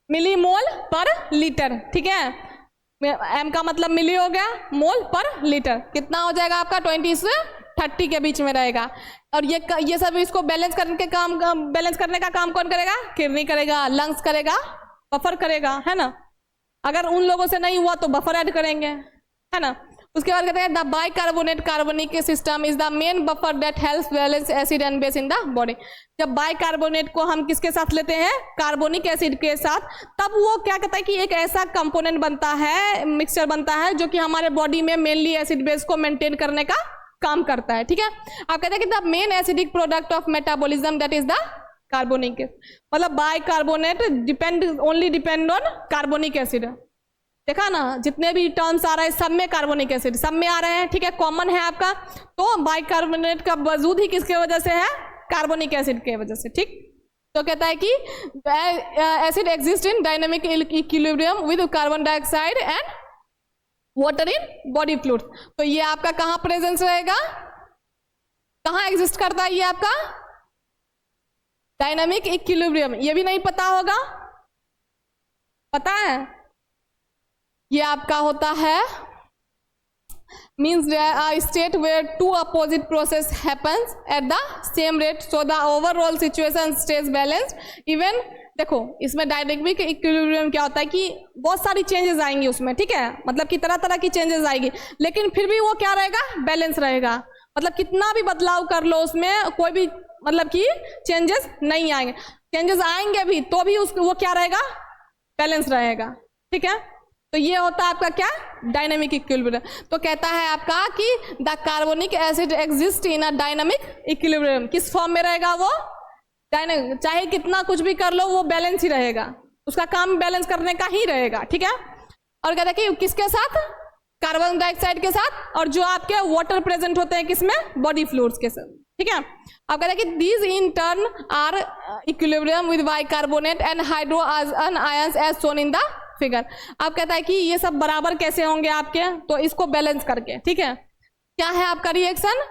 मिलीमोल पर लीटर, ठीक है। एम का मतलब मिली हो गया, मोल पर लीटर कितना हो जाएगा आपका 20 से 30 के बीच में रहेगा। और ये सब इसको बैलेंस करने का काम कौन करेगा? किडनी करेगा, लंग्स करेगा, बफर करेगा, है ना। अगर उन लोगों से नहीं हुआ तो बफर ऐड करेंगे, है ना। उसके बाद कहते हैं द बाइकार्बोनेट कार्बनिक system is the main buffer that helps balance acid and base in the body. जब बाइकार्बोनेट को हम किसके साथ लेते हैं? कार्बोनिक एसिड के साथ, तब वो क्या कहता है कि एक ऐसा कंपोनेंट बनता है, मिक्सचर बनता है जो कि हमारे बॉडी में मेनली एसिड बेस को मेंटेन करने का काम करता है, ठीक है। आप कहते हैं कि the main acidic product of metabolism that is the carbonic, मतलब bicarbonate only depend on carbonic acid. देखा ना, जितने भी टर्म्स आ रहे हैं सब में कार्बोनिक एसिड सब में आ रहे हैं, ठीक है, कॉमन है आपका। तो बाइकार्बोनेट का वजूद ही किसके वजह से है? कार्बोनिक एसिड के वजह से, ठीक। तो कहता है कि acid exist in dynamic equilibrium with carbon dioxide and water in body fluids. तो ये आपका कहाँ प्रेजेंस रहेगा, कहाँ एग्जिस्ट करता है ये आपका? Dynamic equilibrium. ये भी नहीं पता होगा, पता है? ये आपका होता है means a state where two opposite process happens at the same rate so the overall situation stays balanced even। देखो इसमें डायनामिक इक्विलिब्रियम क्या होता है कि बहुत सारी चेंजेस आएंगी उसमें, ठीक है, मतलब कि तरह तरह की चेंजेस आएगी, लेकिन फिर भी वो क्या रहेगा? बैलेंस रहेगा। मतलब कितना भी बदलाव कर लो उसमें कोई भी मतलब कि चेंजेस नहीं आएंगे, चेंजेस आएंगे भी तो भी उसको वो क्या रहेगा? बैलेंस रहेगा, ठीक है। तो ये होता है आपका क्या? Dynamic equilibrium. तो कहता है आपका कि the carbonic acid exist in a dynamic equilibrium. किस फॉर्म में रहेगा वो? डायनामिक। चाहे कितना कुछ भी कर लो वो बैलेंस ही रहेगा, उसका काम बैलेंस करने का ही रहेगा, ठीक है। और कहता है कि किसके साथ? कार्बन डाइऑक्साइड के साथ, और जो आपके वाटर प्रेजेंट होते हैं किसमें? बॉडी फ्लूइड्स के साथ, ठीक है। अब कहते हैं कि these in turn are equilibrium with bicarbonate and hydro ions as shown in the figure. अब कहता है कि ये सब बराबर कैसे होंगे आपके? तो इसको बैलेंस करके, ठीक है। क्या है आपका रिएक्शन?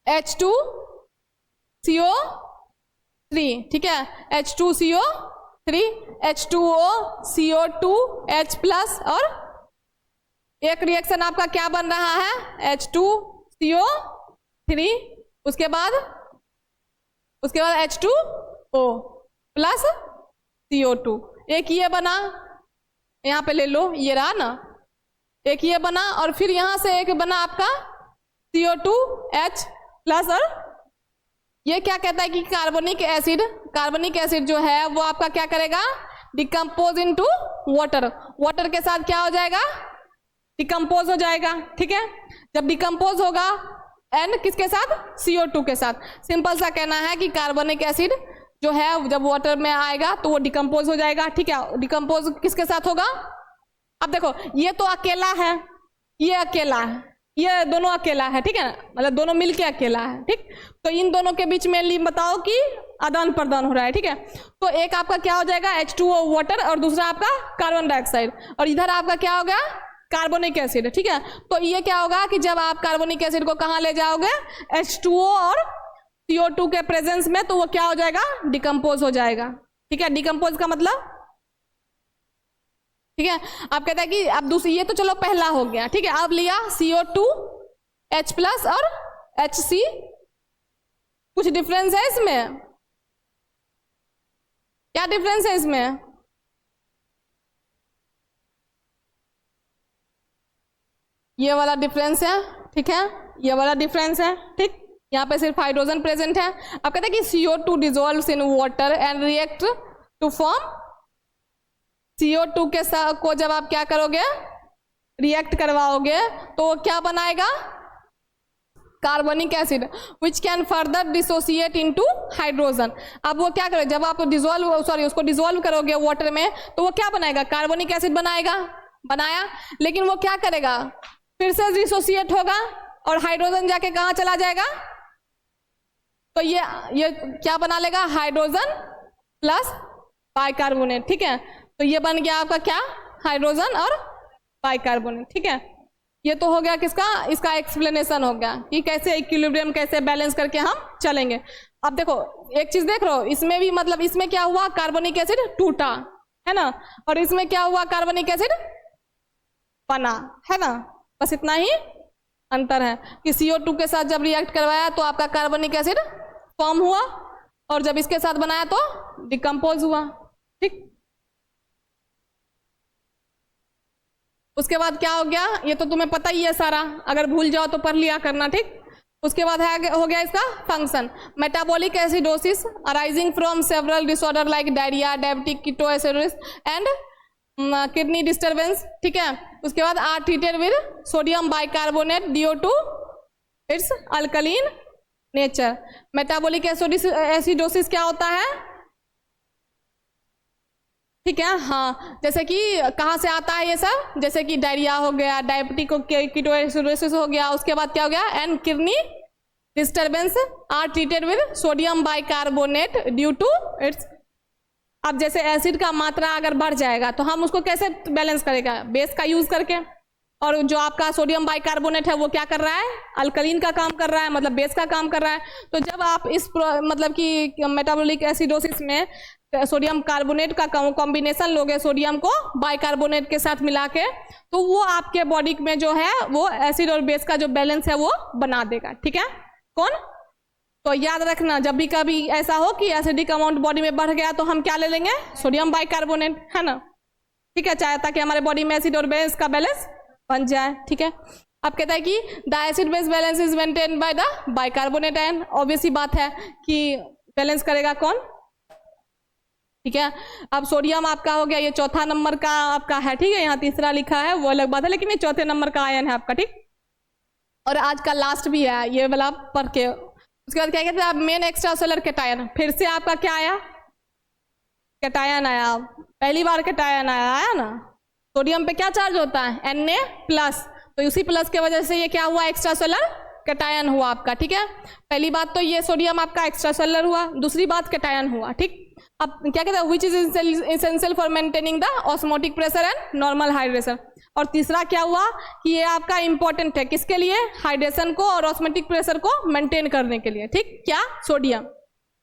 H2CO3, ठीक है, H2CO3 H2O CO2H प्लस, और एक रिएक्शन आपका क्या बन रहा है? H2CO3, उसके बाद H2O प्लस CO2। एक ये बना, यहाँ पे ले लो, ये रहा ना, एक ये बना, और फिर यहाँ से एक बना आपका CO2H प्लस। और ये क्या कहता है कि कार्बनिक एसिड जो है वो आपका क्या करेगा? Decompose into water. वाटर के साथ क्या हो जाएगा? डिकम्पोज हो जाएगा, ठीक है। जब डिकम्पोज होगा एंड किसके साथ? CO2 के साथ। सिंपल सा कहना है कि कार्बनिक एसिड जो है जब वाटर में आएगा तो वो डिकम्पोज हो जाएगा, ठीक है। डिकम्पोज किसके साथ होगा? अब देखो ये तो अकेला है, ये अकेला है, ये दोनों अकेला है, ठीक है, मतलब दोनों मिलके अकेला है, ठीक। तो इन दोनों के बीच में बताओ कि आदान प्रदान हो रहा है, ठीक है। तो एक आपका क्या हो जाएगा? H2O वाटर, और दूसरा आपका कार्बन डाइऑक्साइड, और इधर आपका क्या हो गया? कार्बोनिक एसिड, ठीक है। तो ये क्या होगा कि जब आप कार्बोनिक एसिड को कहाँ ले जाओगे? H2O और CO2 के प्रेजेंस में, तो वो क्या हो जाएगा? डिकम्पोज हो जाएगा, ठीक है। डिकम्पोज का मतलब, ठीक है। आप कहते हैं कि अब दूसरी, ये तो चलो पहला हो गया, ठीक है। अब लिया CO2H प्लस और HC, कुछ डिफरेंस है इसमें? क्या डिफरेंस है इसमें? ये वाला डिफरेंस है, ठीक है, ये वाला डिफरेंस है, ठीक। यहाँ पे सिर्फ हाइड्रोजन प्रेजेंट है। अब कहते हैं कि CO2 dissolves in water and react to form CO2 के साथ को जब आप क्या करोगे? रिएक्ट करवाओगे तो वो क्या बनाएगा? कार्बनिक acid which can further dissociate into hydrogen. अब वो क्या करेगा? जब आप उसको डिजोल्व करोगे वाटर में तो वो क्या बनाएगा? कार्बनिक एसिड बनाएगा, बनाया, लेकिन वो क्या करेगा? फिर से डिसोसिएट होगा और हाइड्रोजन जाके कहाँ चला जाएगा? तो ये क्या बना लेगा? हाइड्रोजन प्लस बाइकार्बोनेट, ठीक है। तो ये बन गया आपका क्या? हाइड्रोजन और बाइकार्बोनेट, ठीक है। ये तो हो गया किसका? इसका एक्सप्लेनेशन हो गया कि कैसे इक्विलिब्रियम, कैसे बैलेंस करके हम चलेंगे। अब देखो एक चीज देख रहे हो, इसमें भी मतलब इसमें क्या हुआ, कार्बनिक एसिड टूटा है ना, और इसमें क्या हुआ, कार्बनिक एसिड बना है ना, बस इतना ही अंतर है कि CO2 के साथ जब रिएक्ट करवाया तो आपका कार्बनिक एसिड फॉर्म हुआ, और जब इसके साथ बनाया तो डिकम्पोज हुआ। ठीक, उसके बाद क्या हो गया, ये तो तुम्हें पता ही है सारा, अगर भूल जाओ तो पढ़ लिया करना। ठीक, उसके बाद है हो गया इसका function, metabolic acidosis arising from several disorder like diarrhoea, diabetic ketoacidosis and kidney disturbance. ठीक है, उसके बाद are treated with sodium bicarbonate due to its alkaline nature. Metabolic acidosis क्या होता है, ठीक है, हाँ, जैसे कि कहाँ से आता है ये सब, जैसे कि डायरिया हो गया, डायबिटिक कीटोएसिडोसिस हो गया, उसके बाद क्या हो गया, and kidney disturbance are treated with sodium bicarbonate due to its. अब जैसे एसिड का मात्रा अगर बढ़ जाएगा तो हम उसको कैसे बैलेंस करेगा, बेस का यूज करके, और जो आपका सोडियम बाइकार्बोनेट है वो क्या कर रहा है, अल्कलीन का काम कर रहा है, मतलब बेस का काम कर रहा है। तो जब आप इस मतलब कि मेटाबॉलिक एसिडोसिस में सोडियम कार्बोनेट का कॉम्बिनेशन लोगे, सोडियम को बाइकार्बोनेट के साथ मिला के, तो वो आपके बॉडी में जो है वो एसिड और बेस का जो बैलेंस है वो बना देगा। ठीक है, कौन, तो याद रखना जब भी कभी ऐसा हो कि एसिडिक अमाउंट बॉडी में बढ़ गया तो हम क्या ले लेंगे, सोडियम बाइकार्बोनेट, है ना। ठीक है, चाहे ताकि हमारे बॉडी में एसिड और बेस का बैलेंस बन जाए। ठीक है, अब कहता है कि the acid base balance is maintain by the bicarbonate ion. Obvious ही बात है कि बैलेंस करेगा कौन, ठीक है। अब सोडियम आपका हो गया, ये चौथा नंबर का आपका है, ठीक है, यहाँ तीसरा लिखा है वो अलग बात है, लेकिन ये चौथे नंबर का आयन है आपका। ठीक, और आज का लास्ट भी है ये वाला पढ़ के। उसके बाद क्या कहते हैं, मेन एक्स्ट्रा सेलुलर कैटायन, फिर से आपका क्या आया, कैटायन आया, पहली बार कैटायन आया ना। सोडियम पे क्या चार्ज होता है, Na+, तो उसी प्लस के वजह से ये क्या हुआ, एक्स्ट्रा सेलुलर कैटायन हुआ आपका। ठीक है, पहली बात तो ये सोडियम आपका एक्स्ट्रा सेलुलर हुआ, दूसरी बात कैटायन हुआ। ठीक, अब क्या कहते हैं, which is essential for maintaining the osmotic pressure and normal hydration. और तीसरा क्या हुआ कि ये आपका इंपॉर्टेंट है किसके लिए, हाइड्रेशन को और ऑस्मोटिक प्रेशर को मेंटेन करने के लिए। ठीक, क्या, सोडियम।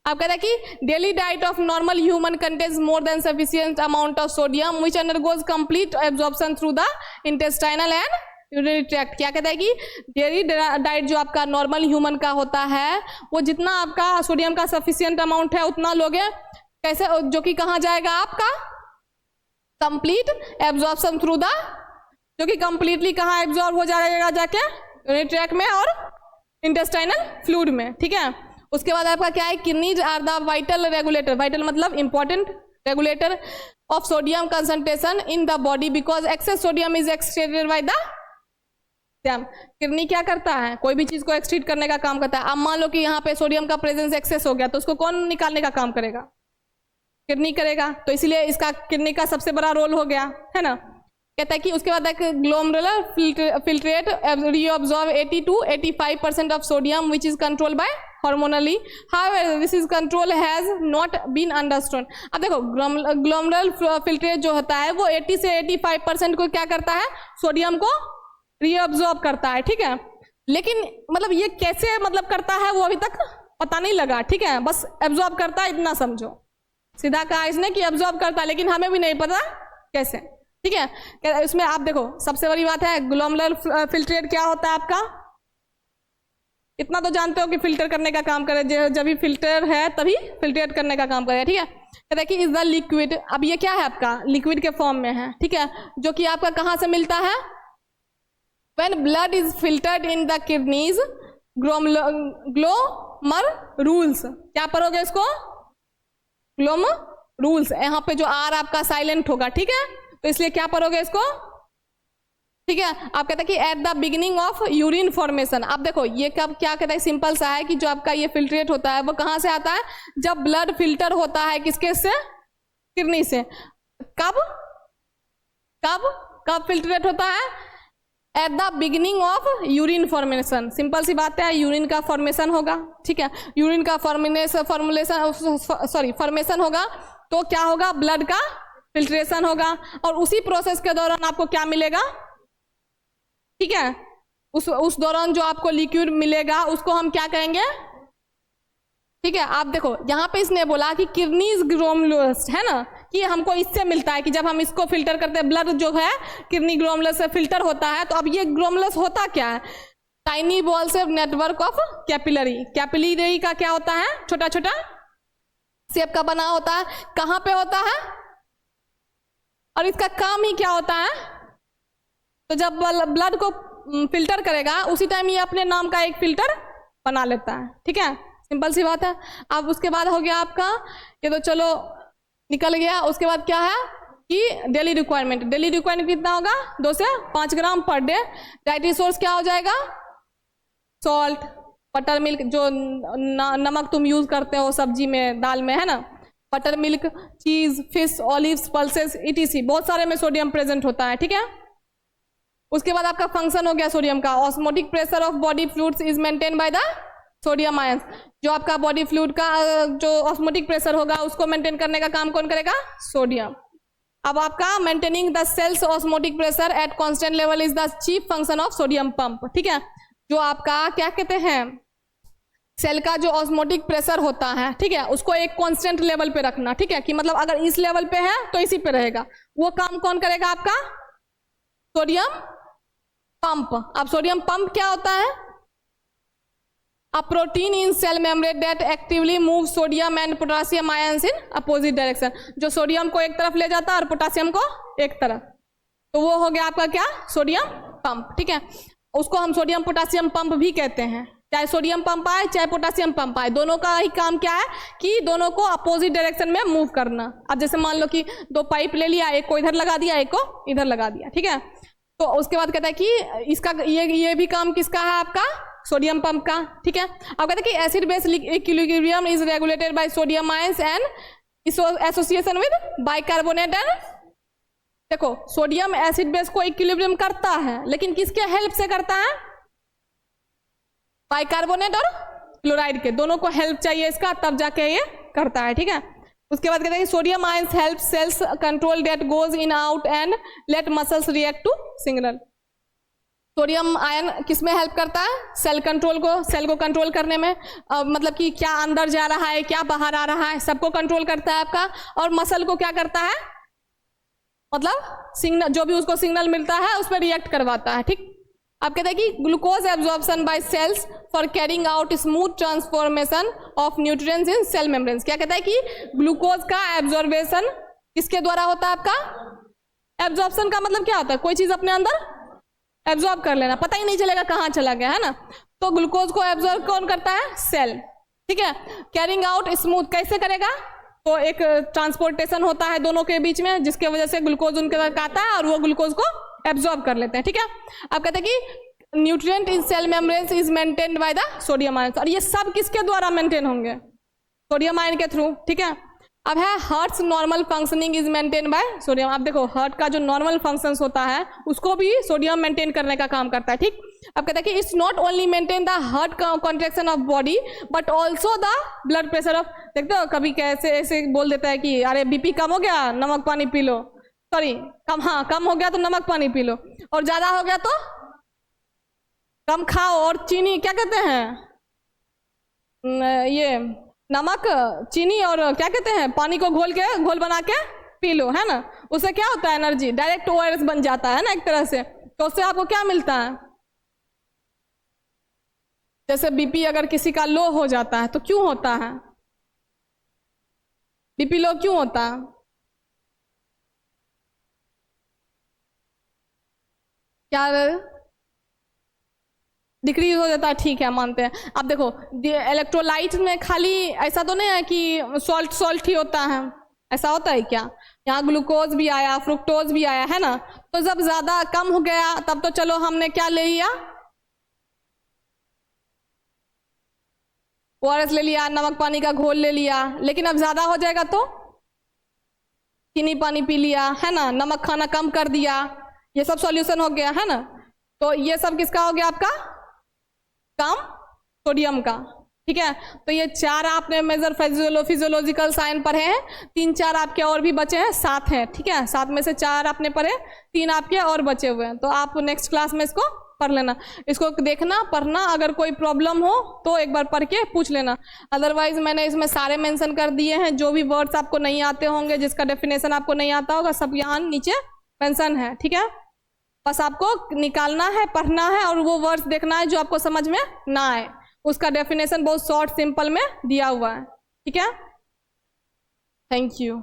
आप कहते हैं कि daily diet of normal human contains more than sufficient amount of sodium which undergoes complete absorption through the intestinal and urinary tract. क्या कहता है कि डेली डाइट जो आपका नॉर्मल ह्यूमन का होता है वो जितना आपका सोडियम का सफिशिएंट अमाउंट है उतना लोगे, कैसे, जो कि कहाँ जाएगा आपका, कंप्लीट एब्जॉर्प्शन थ्रू द, जो कि कंप्लीटली कहाँ एब्जॉर्ब हो जाएगा, जाके यूरिनरी ट्रैक्ट में और इंटेस्टाइनल फ्लूइड में। ठीक है, उसके बाद आपका क्या है, kidneys are the vital regulator, vital मतलब important regulator of sodium concentration in the body because excess sodium is excreted by the kidney. क्या करता है, कोई भी चीज को एक्सक्रीट करने का काम करता है। अब मान लो कि यहाँ पे सोडियम का प्रेजेंस एक्सेस हो गया तो उसको कौन निकालने का काम करेगा, किडनी करेगा, तो इसलिए इसका किडनी का सबसे बड़ा रोल हो गया, है ना। कहता है कि उसके बाद glomerular filtrate reabsorb 80 to 85% of sodium which is control by hormonally, however this is control has not been understood। अब देखो ग्लोमेरुलर फिल्ट्रेट जो होता है वो 80 से 85% को क्या करता है, सोडियम को रीअब्सॉर्ब करता है। ठीक है, लेकिन मतलब ये कैसे मतलब करता है वो अभी तक पता नहीं लगा। ठीक है, बस एब्जॉर्ब करता है इतना समझो, सीधा कहा इसने कि एब्जॉर्ब करता है, लेकिन हमें भी नहीं पता कैसे। ठीक है, इसमें आप देखो सबसे बड़ी बात है ग्लोमेरुलर फिल्ट्रेट क्या होता है आपका, इतना तो जानते हो कि फिल्टर करने का काम करे, जब भी फिल्टर है तभी फिल्ट्रेट करने का काम करे। ठीक है, कहते हैं कि इज द लिक्विड, अब ये क्या है आपका, लिक्विड के फॉर्म में है। ठीक है, जो कि आपका कहाँ से मिलता है, when blood is filtered in the kidneys glomerulus, क्या पढ़ोगे इसको, glomerulus, यहाँ पे जो आर आपका साइलेंट होगा। ठीक है, तो इसलिए क्या पढ़ोगे इसको। ठीक है, आप कहते हैं कि eight the beginning of urine formation. आप देखो ये कब क्या कहता है, सिंपल सा है कि जो आपका ये फिल्ट्रेट होता है वो कहाँ से आता है, जब ब्लड फिल्टर होता है किसके से, किडनी से। कब कब कब फिल्ट्रेट होता है, at the beginning of urine formation. Simple सी बात है, यूरिन का फॉर्मेशन होगा। ठीक है, यूरिन का फॉर्मेशन होगा तो क्या होगा, ब्लड का फिल्ट्रेशन होगा, और उसी प्रोसेस के दौरान आपको क्या मिलेगा, ठीक है, उस दौरान जो आपको लिक्विड मिलेगा उसको हम क्या कहेंगे, ठीक है। आप देखो यहाँ पे इसने बोला कि किडनीज ग्लोमेरुलस है ना, कि हमको इससे मिलता है कि जब हम इसको फिल्टर करते हैं, ब्लड जो है किडनी ग्लोमेरुलस से फिल्टर होता है। तो अब ये ग्लोमेरुलस होता क्या है? Tiny ball shape network of capillary. Capillary का क्या होता है? छोटा छोटा शेप का बना होता है। कहाँ पे होता है और इसका काम ही क्या होता है? तो जब ब्लड को फिल्टर करेगा उसी टाइम ये अपने नाम का एक फिल्टर बना लेता है। ठीक है, सिंपल सी बात है। अब उसके बाद हो गया आपका ये, तो चलो निकल गया। उसके बाद क्या है कि डेली रिक्वायरमेंट। डेली रिक्वायरमेंट कितना होगा? 2 से 5 ग्राम पर डे। डाइटरी सोर्स क्या हो जाएगा? सॉल्ट, बटर मिल्क, जो नमक तुम यूज करते हो सब्जी में, दाल में, है ना, बटर मिल्क, चीज, फिश, ऑलिव्स, पल्सेस, ETC, बहुत सारे में सोडियम प्रेजेंट होता है। ठीक है। उसके बाद आपका फंक्शन हो गया सोडियम का। Osmotic pressure of body fluids is maintain by the sodium ions. जो आपका बॉडी फ्लूइड का जो ऑस्मोटिक प्रेशर होगा उसको मेंटेन करने का काम कौन करेगा? सोडियम। अब आपका maintaining the cells osmotic pressure at constant level is the chief function of sodium pump. ठीक है। जो आपका क्या कहते हैं, सेल का जो ऑस्मोटिक प्रेशर होता है, ठीक है, उसको एक कांस्टेंट लेवल पे रखना। ठीक है, कि मतलब अगर इस लेवल पे है तो इसी पे रहेगा। वो काम कौन करेगा? आपका सोडियम पंप। अब सोडियम पंप क्या होता है? A protein in cell membrane that actively moves sodium and potassium ions in opposite direction। जो सोडियम को एक तरफ ले जाता है और पोटासियम को एक तरफ, तो वो हो गया आपका क्या? Sodium pump. ठीक है, उसको हम सोडियम पोटासियम पंप भी कहते हैं। चाहे सोडियम पंप आए चाहे पोटासियम पंप आए, दोनों का ही काम क्या है कि दोनों को अपोजिट डायरेक्शन में मूव करना। अब जैसे मान लो कि 2 पाइप ले लिया, एक को इधर लगा दिया, एक को इधर लगा दिया। ठीक है, तो उसके बाद कहता है कि इसका ये भी काम किसका है? आपका सोडियम पंप का। ठीक है। अब कहते हैं कि acid base equilibrium is regulated by sodium ions and association with bicarbonate and. देखो सोडियम एसिड बेस को इक्विलिब्रियम करता है, लेकिन किसके हेल्प से करता है? बाइकार्बोनेट और क्लोराइड के, दोनों को हेल्प चाहिए इसका, तब जाके ये करता है। ठीक है। उसके बाद कहते हैं कि sodium ions help cells control that goes in out and let muscles react to signal. Sodium ion किस में हेल्प करता है? सेल कंट्रोल को, सेल को कंट्रोल करने में, मतलब कि क्या अंदर जा रहा है, क्या बाहर आ रहा है, सबको कंट्रोल करता है आपका। और मसल को क्या करता है? मतलब सिग्नल, जो भी उसको सिग्नल मिलता है उस पर रिएक्ट करवाता है। ठीक। आप कहते हैं कि glucose absorption by cells for carrying out smooth transformation of nutrients in cell membranes. क्या कहता है कि ग्लूकोज का एब्जॉर्बेशन किसके द्वारा होता है? आपका एब्जॉर्प्शन का मतलब क्या होता है? कोई चीज अपने अंदर एब्जॉर्ब कर लेना, पता ही नहीं चलेगा कहाँ चला गया, है ना। तो ग्लूकोज को एब्जॉर्ब कौन करता है? सेल। ठीक है। कैरिंग आउट स्मूथ कैसे करेगा? तो एक ट्रांसपोर्टेशन होता है दोनों के बीच में, जिसके वजह से ग्लूकोज उनके तक आता है और वो ग्लूकोज को एब्जॉर्ब कर लेते हैं। ठीक है। अब कहते हैं कि nutrient in cell membranes is maintained by the sodium ion. और ये सब किसके द्वारा मेंटेन होंगे? सोडियम आयन के थ्रू। ठीक है। अब है hearts normal functioning is maintain by sodium. आप देखो हार्ट का जो नॉर्मल फंक्शंस होता है उसको भी सोडियम मेंटेन करने का काम करता है। ठीक। अब कहता है कि it's not only maintain the heart contraction of body but also the blood pressure of. देखते हो कभी कैसे ऐसे बोल देता है कि अरे BP कम हो गया, नमक पानी पी लो, सॉरी कम हो गया तो नमक पानी पी लो, और ज्यादा हो गया तो कम खाओ, और चीनी क्या कहते हैं, ये नमक, चीनी और क्या कहते हैं, पानी को घोल बना के पी लो, है ना। उससे क्या होता है? एनर्जी, डायरेक्ट ORS बन जाता है ना एक तरह से। तो उससे आपको क्या मिलता है? जैसे BP अगर किसी का लो हो जाता है तो क्यों होता है? BP लो क्यों होता है? क्या डिक्रीज हो जाता है? ठीक है, मानते हैं। अब देखो इलेक्ट्रोलाइट में खाली ऐसा तो नहीं है कि सॉल्ट ही होता है, ऐसा होता है क्या? यहाँ ग्लूकोज भी आया, फ्रुक्टोज भी आया, है ना। तो जब ज्यादा कम हो गया तब तो चलो हमने क्या ले लिया? ORS ले लिया, नमक पानी का घोल ले लिया। लेकिन अब ज्यादा हो जाएगा तो चीनी पानी पी लिया, है ना, नमक खाना कम कर दिया, ये सब सॉल्यूशन हो गया, है ना। तो ये सब किसका हो गया? आपका काम सोडियम का। ठीक है। तो ये 4 आपने मेजर फिजियोलॉजिकल साइन पढ़े हैं, 3-4 आपके और भी बचे हैं, 7 हैं। ठीक है, 7 में से 4 आपने पढ़े, 3 आपके और बचे हुए हैं। तो आप नेक्स्ट क्लास में इसको पढ़ लेना, इसको देखना पढ़ना, अगर कोई प्रॉब्लम हो तो एक बार पढ़ के पूछ लेना। अदरवाइज मैंने इसमें सारे मेंशन कर दिए हैं, जो भी वर्ड्स आपको नहीं आते होंगे, जिसका डेफिनेशन आपको नहीं आता होगा, सब यहाँ नीचे मेंशन है, ठीक है। बस आपको निकालना है, पढ़ना है और वो वर्ड्स देखना है जो आपको समझ में ना आए, उसका डेफिनेशन बहुत शॉर्ट सिंपल में दिया हुआ है, ठीक है। Thank you.